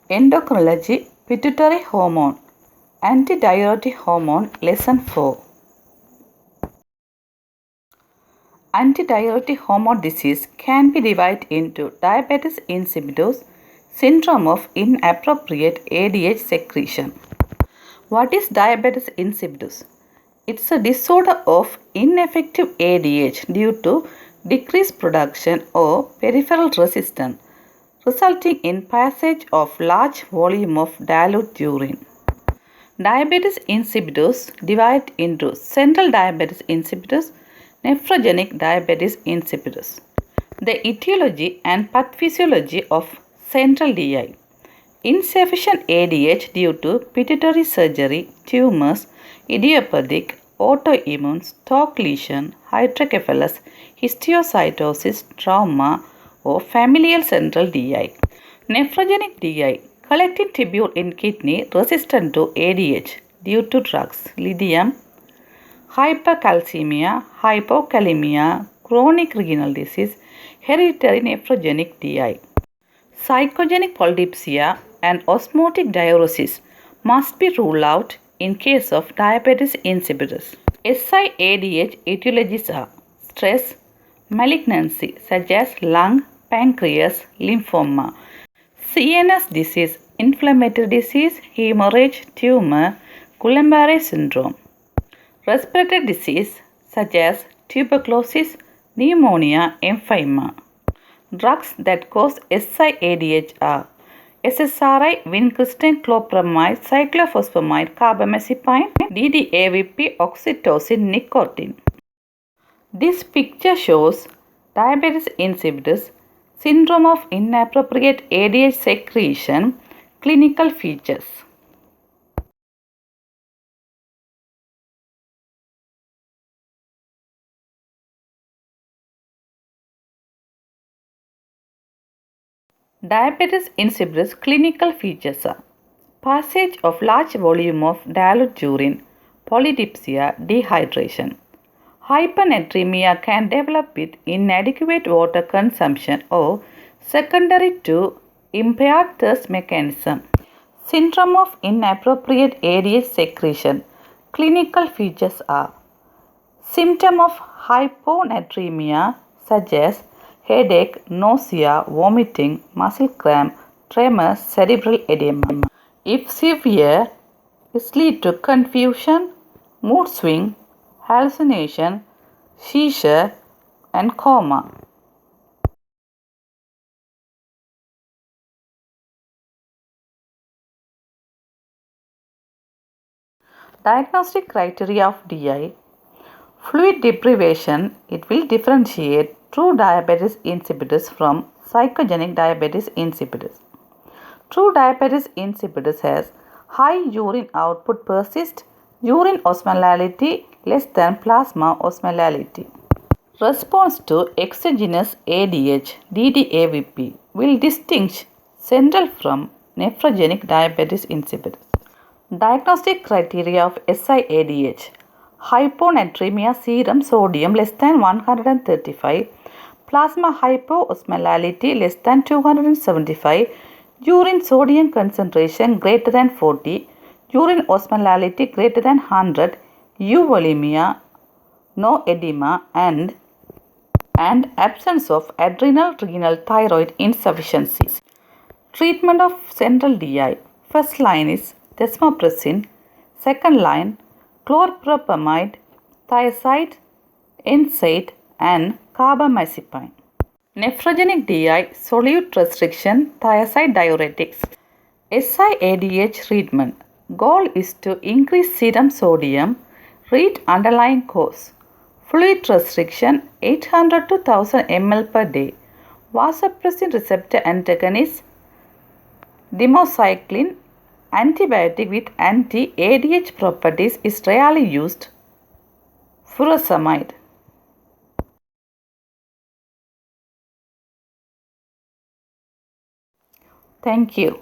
Endocrinology, Pituitary Hormone, Antidiuretic Hormone, Lesson 4. Antidiuretic hormone disease can be divided into diabetes insipidus, syndrome of inappropriate ADH secretion. What is diabetes insipidus? It's a disorder of ineffective ADH due to decreased production or peripheral resistance, resulting in passage of large volume of dilute urine. Diabetes insipidus divided into central diabetes insipidus, nephrogenic diabetes insipidus. The etiology and pathophysiology of central DI. Insufficient ADH due to pituitary surgery, tumors, idiopathic, autoimmune, stalk lesion, hydrocephalus, histiocytosis, trauma, or familial central DI. Nephrogenic DI. Collecting tubule in kidney resistant to ADH due to drugs, lithium, hypercalcemia, hypokalemia, chronic renal disease, hereditary nephrogenic DI. Psychogenic polydipsia and osmotic diuresis must be ruled out in case of diabetes insipidus. SI-ADH etiologies are stress, malignancy such as lung, pancreas, lymphoma, CNS disease, inflammatory disease, hemorrhage, tumor, Guillain-Barré syndrome, respiratory disease such as tuberculosis, pneumonia, emphysema. Drugs that cause SI-ADH are SSRI, vincristine, clopramide, cyclophosphamide, carbamazepine, DDAVP, oxytocin, nicotine. This picture shows diabetes insipidus, syndrome of inappropriate ADH secretion, clinical features. Diabetes insipidus clinical features are passage of large volume of dilute urine, polydipsia, dehydration. Hypernatremia can develop with inadequate water consumption or secondary to impaired thirst mechanism. Syndrome of inappropriate ADH secretion. Clinical features are symptom of hyponatremia such as headache, nausea, vomiting, muscle cramp, tremors, cerebral edema. If severe, it leads to confusion, mood swing, hallucination, seizure, and coma. Diagnostic criteria of DI. Fluid deprivation, it will differentiate true diabetes insipidus from psychogenic diabetes insipidus. True diabetes insipidus has high urine output persist, urine osmolality less than plasma osmolality. Response to exogenous ADH DDAVP will distinguish central from nephrogenic diabetes insipidus. Diagnostic criteria of SI-ADH. Hyponatremia, serum sodium less than 135, plasma hypoosmolality less than 275, urine sodium concentration greater than 40, urine osmolality greater than 100, euvolemia, no edema, and absence of adrenal renal thyroid insufficiency. Treatment of central DI. First line is desmopressin, second line chlorpropamide, thiazide, NSAID, and carbamazepine. Nephrogenic DI, solute restriction, thiazide diuretics. SI-ADH treatment. Goal is to increase serum sodium, read underlying cause. Fluid restriction 800 to 1000 ml per day. Vasopressin receptor antagonist, democycline, antibiotic with anti-ADH properties is rarely used. Furosemide. Thank you.